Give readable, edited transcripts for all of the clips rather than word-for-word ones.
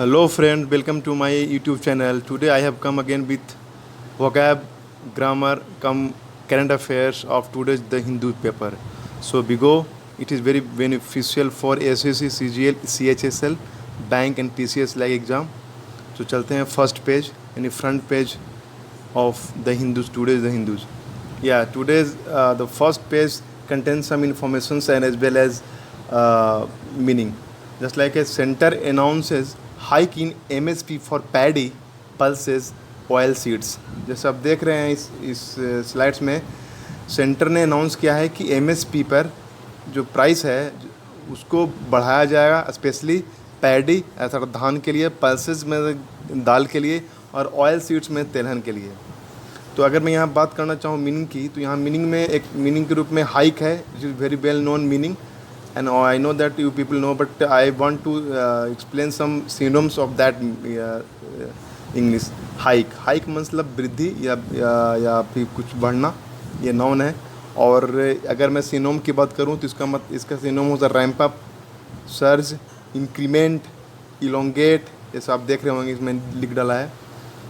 Hello friend, welcome to my YouTube channel. Today I have come again with vocab, grammar, come current affairs of today's The Hindu paper. So Bigo, it is very beneficial for SSC, CGL, CHSL, bank and TCS like exam. तो चलते हैं first page यानी front page of The Hindus, today's The Hindus. Yeah, today's the first page contains some informations and as well as meaning. Just like a center announces hike in MSP for paddy, pulses, oil seeds. जैसे आप देख रहे हैं इस slides में centre ने announce किया है कि MSP पर जो प्राइस है उसको बढ़ाया जाएगा, स्पेशली पैडी अर्थात धान के लिए, पल्सेस में दाल के लिए और ऑयल सीड्स में तेलहन के लिए। तो अगर मैं यहाँ बात करना चाहूँ मीनिंग की, तो यहाँ मीनिंग में एक मीनिंग के रूप में हाइक है, which is very well known meaning and I know that you people know, but I want to explain some synonyms of that English. Hike मतलब वृद्धि या फिर कुछ बढ़ना, ये नाउन है। और अगर मैं सिनोम की बात करूँ तो इसका सिनोम होता है ramp up, surge, increment, elongate. जैसे आप देख रहे होंगे इसमें लिख डाला है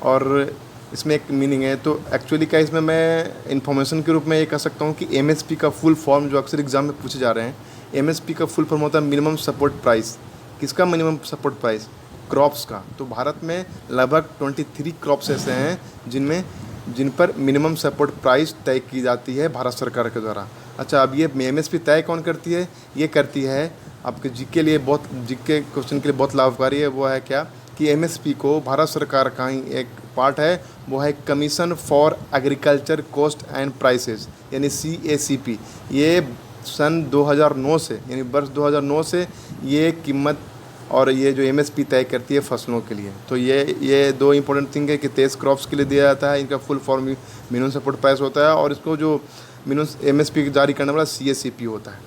और इसमें एक मीनिंग है। तो एक्चुअली क्या इसमें मैं इन्फॉर्मेशन के रूप में ये कह सकता हूँ कि MSP का फुल फॉर्म जो अक्सर एग्जाम में पूछे जा रहे हैं, MSP का फुल फॉर्म होता है मिनिमम सपोर्ट प्राइस। किसका मिनिमम सपोर्ट प्राइस? क्रॉप्स का। तो भारत में लगभग 23 क्रॉप्स ऐसे हैं जिन पर मिनिमम सपोर्ट प्राइस तय की जाती है भारत सरकार के द्वारा। अच्छा, अब ये MSP तय कौन करती है? ये करती है आपके जीके क्वेश्चन के लिए बहुत लाभकारी है। वो है क्या कि MSP को भारत सरकार का ही एक पार्ट है, वो है commission for agriculture cost and prices यानी CACP। ये सन 2009 से यानी वर्ष 2009 से ये कीमत और ये जो MSP तय करती है फसलों के लिए। तो ये दो इंपॉर्टेंट थिंग है कि 23 क्रॉप्स के लिए दिया जाता है। इनका full form minimum support price होता है और इसको जो मिनिमम MSP जारी करने वाला CACP होता है।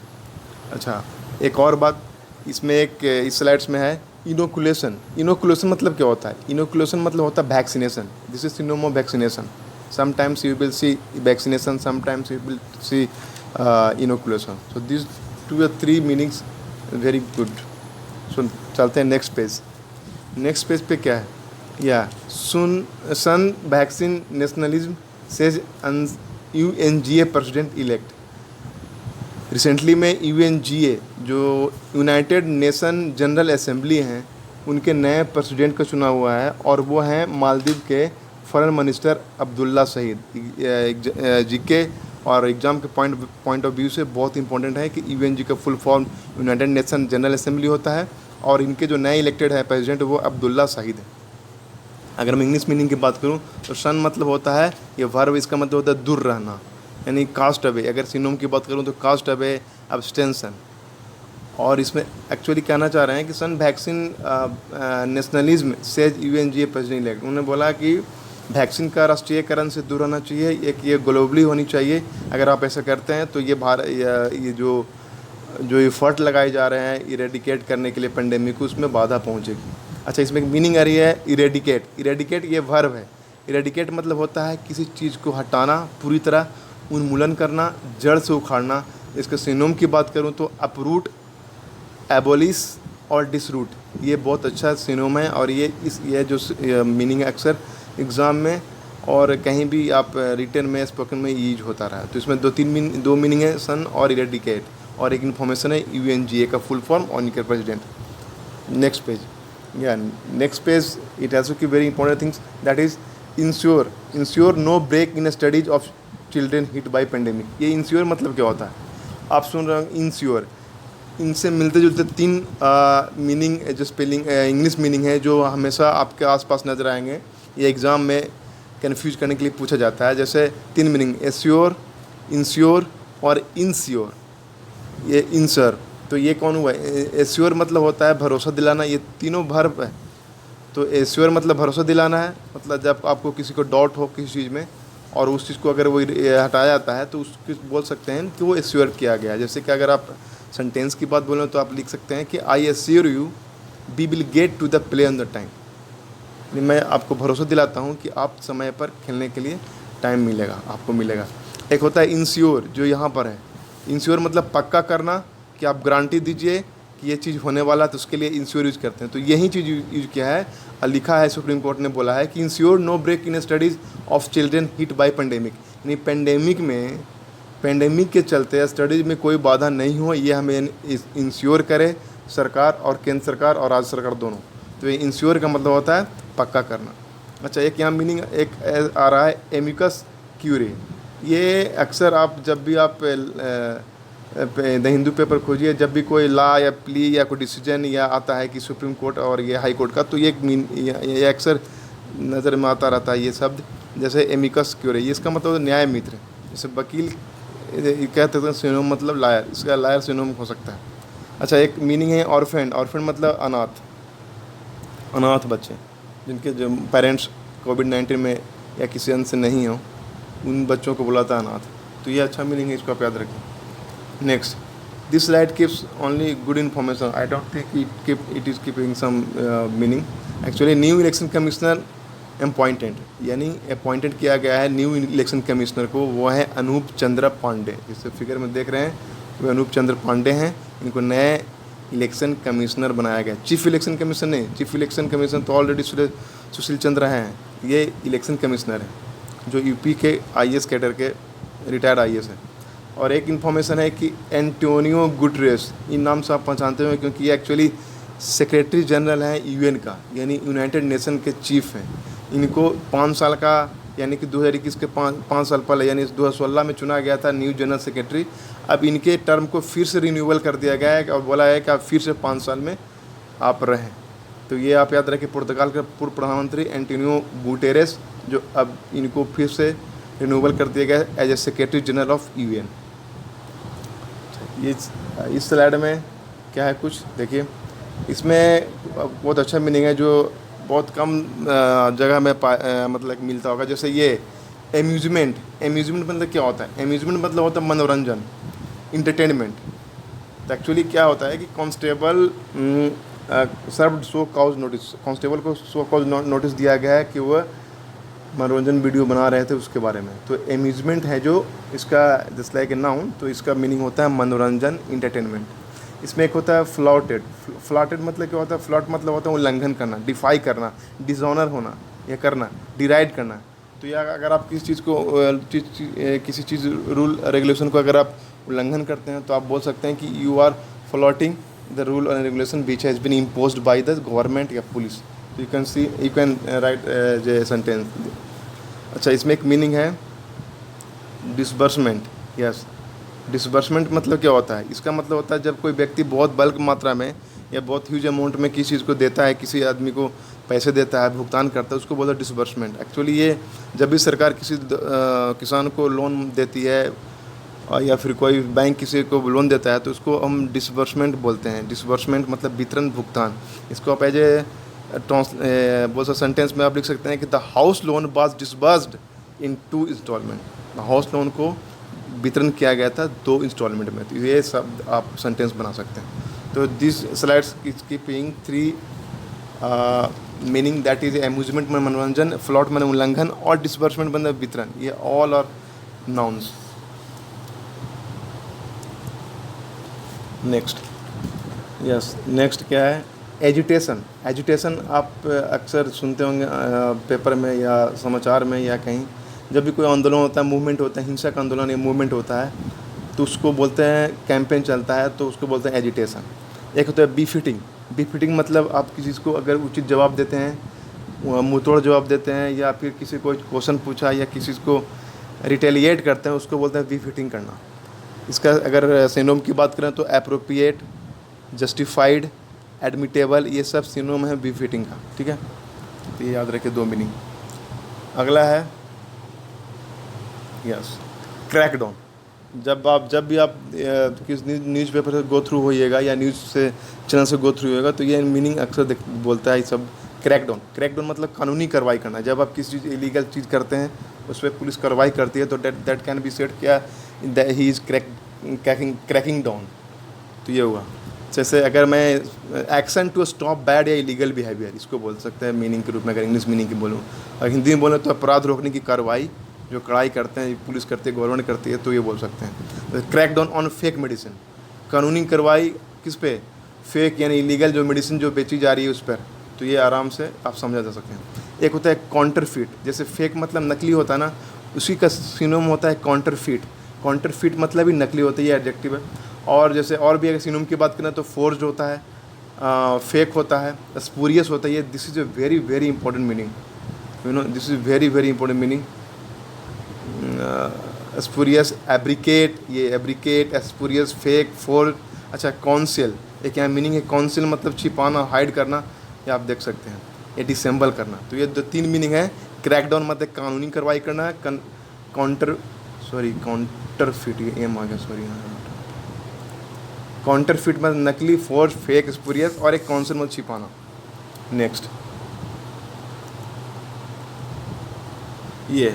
अच्छा, एक और बात इसमें इस स्लाइड्स में है इनोकुलेशन। इनोकुलेशन मतलब क्या होता है? इनोकुलेशन मतलब होता है vaccination. This is synonym of vaccination. Sometimes you will see vaccination, sometimes you will see inoculation. So these 2 or 3 meanings very good. So चलते हैं नेक्स्ट पेज। नेक्स्ट पेज पे क्या है? या shun vaccine nationalism says UNGA president elect. Recently में UNGA जो united nation general assembly हैं, उनके नए प्रेसिडेंट का चुना हुआ है और वो हैं मालदीव के फॉरेन मिनिस्टर अब्दुल्ला शहीद। जीके और एग्ज़ाम के पॉइंट ऑफ व्यू से बहुत इंपॉर्टेंट है कि UNG का full form United nation general assembly होता है और इनके जो नए इलेक्टेड है प्रेसिडेंट वो अब्दुल्ला शहीद है। अगर मैं इंग्लिश मीनिंग की बात करूं तो सन मतलब होता है ये वर्ब, इसका मतलब होता है दूर रहना यानी कास्ट अवे। अगर सिनोम की बात करूं तो कास्ट अवे, अब्सटेंशन। और इसमें एक्चुअली कहना चाह रहे हैं कि shun vaccine nationalism says UNGA president elect. उन्होंने बोला कि वैक्सीन का राष्ट्रीयकरण से दूर रहना चाहिए, एक ये ग्लोबली होनी चाहिए। अगर आप ऐसा करते हैं तो ये जो एफर्ट लगाए जा रहे हैं इरेडिकेट करने के लिए पेंडेमिक को, उसमें बाधा पहुंचेगी। अच्छा, इसमें एक मीनिंग आ रही है इरेडिकेट। इरेडिकेट ये वर्ब है। इरेडिकेट मतलब होता है किसी चीज़ को हटाना, पूरी तरह उन्मूलन करना, जड़ से उखाड़ना। इसके सिनोम की बात करूँ तो अपरूट, एबोलिश और डिसरूट, ये बहुत अच्छा सिनोम है और ये जो मीनिंग है अक्सर एग्ज़ाम में और कहीं भी आप रिटन में, स्पोकन में यूज होता रहा है। तो इसमें दो मीनिंग है, सन और इरेडिकेट, और एक इन्फॉर्मेशन है UNGA का फुल फॉर्म और इनके प्रेसिडेंट। Next page. या next page it has two very important things that is ensure no break in studies of children hit by pandemic. ये इंश्योर मतलब क्या होता है? आप सुन रहे हो इंश्योर, इनसे मिलते जुलते 3 मीनिंग जो स्पेलिंग इंग्लिश मीनिंग है जो हमेशा आपके आसपास नजर आएंगे। ये एग्ज़ाम में कन्फ्यूज करने के लिए पूछा जाता है। जैसे 3 मीनिंग एश्योर, इंश्योर और इंश्योर। ये इंश्योर तो ये कौन हुआ? एश्योर मतलब होता है भरोसा दिलाना। ये तीनों वर्ब है। तो एश्योर मतलब भरोसा दिलाना है, मतलब जब आपको किसी को डाउट हो किसी चीज़ में और उस चीज़ को अगर वो हटाया जाता है तो उसको बोल सकते हैं कि वो एश्योर किया गया। जैसे कि अगर आप सेंटेंस की बात बोलें तो आप लिख सकते हैं कि I assure you we will get to the play on the time. मैं आपको भरोसा दिलाता हूँ कि आप समय पर खेलने के लिए टाइम मिलेगा, आपको मिलेगा। एक होता है इंश्योर जो यहाँ पर है। इंश्योर मतलब पक्का करना कि आप गारंटी दीजिए कि ये चीज़ होने वाला, तो उसके लिए इंश्योर यूज करते हैं। तो यही चीज़ यूज किया है और लिखा है, सुप्रीम कोर्ट ने बोला है कि ensure no break in studies of children hit by pandemic, यानी पेंडेमिक के चलते स्टडीज़ में कोई बाधा नहीं हो, ये हमें इंश्योर करे सरकार, और केंद्र सरकार और राज्य सरकार दोनों। तो ये इंश्योर का मतलब होता है पक्का करना। अच्छा, एक यहाँ मीनिंग एक आ रहा है एमिकस क्यूरी। ये अक्सर आप जब भी आप द हिंदू पेपर खोजिए, जब भी कोई लॉ या प्ली या कोई डिसीजन या आता है कि सुप्रीम कोर्ट और ये हाई कोर्ट का, तो ये अक्सर नज़र में आता रहता है ये शब्द, जैसे एमिकस क्यूरी। ये इसका मतलब न्याय मित्र, जैसे वकील कहते हैं, सिनोम मतलब लायर, इसका लायर सिनोम हो सकता है। अच्छा, एक मीनिंग है ऑर्फेन। ऑर्फेन मतलब अनाथ बच्चे, जिनके जो पेरेंट्स कोविड-19 में या किसी अंश से नहीं हो, उन बच्चों को बुलाता है अनाथ। तो ये अच्छा मीनिंग है, इसको आप याद रखें। Next, this slide keeps only good information, I don't think it is keeping some meaning. Actually new election commissioner appointed, यानी अपॉइंटेड किया गया है न्यू इलेक्शन कमिश्नर को, वो है अनूप चंद्र पांडे। जिससे फिगर में देख रहे हैं वो अनूप चंद्र पांडे हैं, इनको नए इलेक्शन कमिश्नर बनाया गया। चीफ इलेक्शन कमिश्नर नहीं, चीफ इलेक्शन कमिश्नर तो ऑलरेडी सुशील चंद्र हैं, ये इलेक्शन कमिश्नर हैं जो यूपी के IAS कैडर के रिटायर्ड IAS हैं। और एक इन्फॉर्मेशन है कि एंटोनियो गुटरेस, इन नाम से आप पहचानते हुए, क्योंकि ये एक्चुअली सेक्रेटरी जनरल हैं UN का, यानी यूनाइटेड नेशन के चीफ हैं। इनको 5 साल का, यानी कि 2021 के 5 साल पहले, यानी 2016 में चुना गया था न्यू जनरल सेक्रेटरी। अब इनके टर्म को फिर से रिन्यूअल कर दिया गया है और बोला है कि आप फिर से 5 साल में आप रहें। तो ये आप याद रखें, पुर्तगाल के पूर्व प्रधानमंत्री एंटोनियो गुटेरेस, जो अब इनको फिर से रिन्यूअल कर दिया गया है as a secretary general of UN। ये इस स्लाइड में क्या है कुछ देखिए, इसमें बहुत अच्छा मीनिंग है जो बहुत कम जगह में मतलब मिलता होगा। जैसे ये एम्यूजमेंट मतलब क्या होता है? एम्यूजमेंट मतलब होता है मनोरंजन, इंटरटेनमेंट। तो एक्चुअली क्या होता है कि constable served show cause notice, constable को शो कॉज नोटिस दिया गया है कि वह मनोरंजन वीडियो बना रहे थे उसके बारे में। तो एम्यूजमेंट है जो इसका जस्ट लाइक ए नाउन, तो इसका मीनिंग होता है मनोरंजन, इंटरटेनमेंट। इसमें एक होता है फ्लॉटेड। फ्लॉटेड मतलब क्या होता है? फ्लॉट मतलब होता है उल्लंघन करना, डिफाई करना, डिसऑनर होना, या करना, डिराइड करना। तो या अगर आप किसी चीज़ को किसी चीज़ रूल रेगुलेशन को अगर आप उल्लंघन करते हैं तो आप बोल सकते हैं कि you are flouting the rule and regulation which has been imposed by the government या पुलिस। तो यू कैन राइट जे सेंटेंस। अच्छा, इसमें एक मीनिंग है डिसबर्समेंट। यस, डिसबर्समेंट मतलब क्या होता है? इसका मतलब होता है जब कोई व्यक्ति बहुत बल्क मात्रा में या बहुत ह्यूज अमाउंट में किसी चीज़ को देता है, किसी आदमी को पैसे देता है, भुगतान करता है, उसको बोलता है डिसबर्समेंट। एक्चुअली ये जब भी सरकार किसी किसान को लोन देती है या फिर कोई बैंक किसी को लोन देता है तो उसको हम डिसबर्समेंट बोलते हैं। डिसबर्समेंट मतलब वितरण, भुगतान। इसको आप एज ए बहुत सा सेंटेंस में आप लिख सकते हैं कि the house loan was disbursed in 2 installment. House loan को वितरण किया गया था 2 इंस्टॉलमेंट में। तो ये सब आप सेंटेंस बना सकते हैं। तो this slides is keeping 3 meaning, that is amusement में मनोरंजन, फ्लॉट में उल्लंघन, और डिसबर्समेंट मतलब वितरण। ये all are nouns. Next, yes, next क्या है? एजुटेशन। एजुटेशन आप अक्सर सुनते होंगे पेपर में या समाचार में या कहीं, जब भी कोई आंदोलन होता है, मूवमेंट होता है, हिंसक आंदोलन या मूवमेंट होता है, तो उसको बोलते हैं, कैंपेन चलता है तो उसको बोलते हैं एजिटेशन। एक होता है बीफिटिंग। बीफिटिंग मतलब आप किसी चीज़ को अगर उचित जवाब देते हैं, मुंहतोड़ जवाब देते हैं, या फिर किसी को क्वेश्चन पूछा या किसी को रिटेलिएट करते हैं, उसको बोलते हैं बीफिटिंग करना। इसका अगर सिनोम की बात करें तो अप्रोप्रिएट, जस्टिफाइड, एडमिटेबल, ये सब सिनोम है बीफिटिंग का। ठीक है, तो ये याद रखिए 2 मीनिंग। अगला है यस, क्रैकडाउन। जब भी आप किस न्यूज़पेपर से गो थ्रू होइएगा या न्यूज़ से चैनल से गो थ्रू होइएगा तो ये मीनिंग अक्सर बोलता है ये सब। क्रैकडाउन, क्रैकडाउन मतलब कानूनी कार्रवाई करना। जब आप किसी चीज़ इलीगल चीज़ करते हैं उस पर पुलिस कार्रवाई करती है तो दैट कैन बी सेड क्या, ही इज़ क्रैकिंग डाउन। तो ये हुआ। जैसे अगर मैं एक्शन टू स्टॉप बैड या इलीगल बिहेवियर, इसको बोल सकते हैं मीनिंग के रूप में, अगर इंग्लिश मीनिंग की बोलूँ। और हिंदी में बोले तो अपराध रोकने की कार्रवाई जो कड़ाई करते हैं, पुलिस करती है, गवर्नमेंट करती है, तो ये बोल सकते हैं। क्रैकडाउन ऑन फेक मेडिसिन, कानूनी कार्रवाई किस पे? फेक यानी इलीगल जो मेडिसिन जो बेची जा रही है उस पर, तो ये आराम से आप समझा जा सकते हैं। एक होता है काउंटरफीट, जैसे फेक मतलब नकली होता है ना, उसी का सिनोम होता है काउंटरफीट। काउंटरफीट मतलब ही नकली होता है, ये एडजेक्टिव है। और जैसे और भी अगर सिनोम की बात करें तो फोर्ज होता है, फेक होता है, स्पूरियस होता है। ये this is a very very important meaning, you know, this is very very important meaning. Spurious, fabricate, ये एब्रिकेट, स्पूरियस, फेक, फोर्ज। अच्छा, कॉन्सिल, एक यहाँ मीनिंग है कॉन्सिल मतलब छिपाना, हाइड करना, ये आप देख सकते हैं, ये डिसेंबल करना। तो ये 2-3 मीनिंग है। क्रैकडाउन मतलब कानूनी कार्रवाई करना, काउंटरफीट, ये एम आ गया, सॉरी, काउंटरफीट मतलब नकली, फोर्ज, फेक, स्पूरियस, और एक कॉन्सिल मतलब छिपाना। नेक्स्ट ये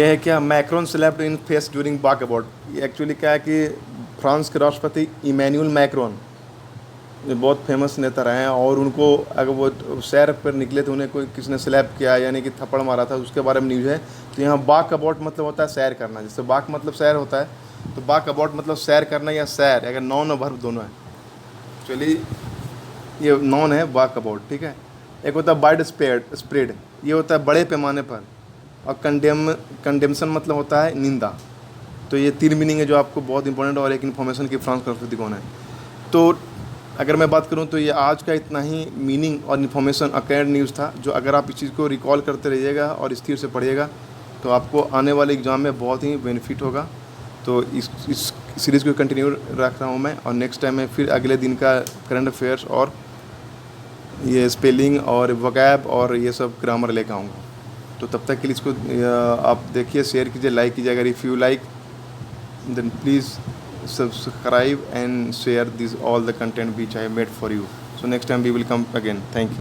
है क्या, मैक्रोन स्लैप्ड इन फेस ड्यूरिंग वॉकअबाउट। ये एक्चुअली क्या है कि फ्रांस के राष्ट्रपति इमैनुअल मैक्रोन, ये बहुत फेमस नेता रहे हैं, और उनको अगर वो सैर पर निकले तो उन्हें कोई किसी ने स्लैप किया यानी कि थप्पड़ मारा था, उसके बारे में न्यूज़ है। तो यहाँ वॉकअबाउट मतलब होता है सैर करना, जैसे वॉक मतलब सैर होता है, तो वॉकअबाउट मतलब सैर करना या सैर, अगर नॉन और वर्ब दोनों है। चलिए, ये नॉन है वॉकअबाउट, ठीक है। एक होता है वाइड स्प्रेड, ये होता है बड़े पैमाने पर, और कंडेम्सन मतलब होता है निंदा। तो ये 3 मीनिंग है जो आपको बहुत इंपॉर्टेंट, और एक इन्फॉर्मेशन की फ्रांस का राष्ट्रपति कौन है। तो अगर मैं बात करूं तो ये आज का इतना ही मीनिंग और इन्फॉर्मेशन अकेड न्यूज़ था, जो अगर आप इस चीज़ को रिकॉल करते रहिएगा और स्थिर से पढ़िएगा तो आपको आने वाले एग्ज़ाम में बहुत ही बेनिफिट होगा। तो इस सीरीज़ को कंटिन्यू रख रहा हूँ मैं, और नेक्स्ट टाइम मैं फिर अगले दिन का करंट अफेयर्स और ये स्पेलिंग और वोकैब और ये सब ग्रामर लेकर आऊँगा। तो तब तक के लिए इसको आप देखिए, शेयर कीजिए, लाइक कीजिए। अगर if you like then please subscribe and share this all the content which I made for you. So next time we will come again. Thank you.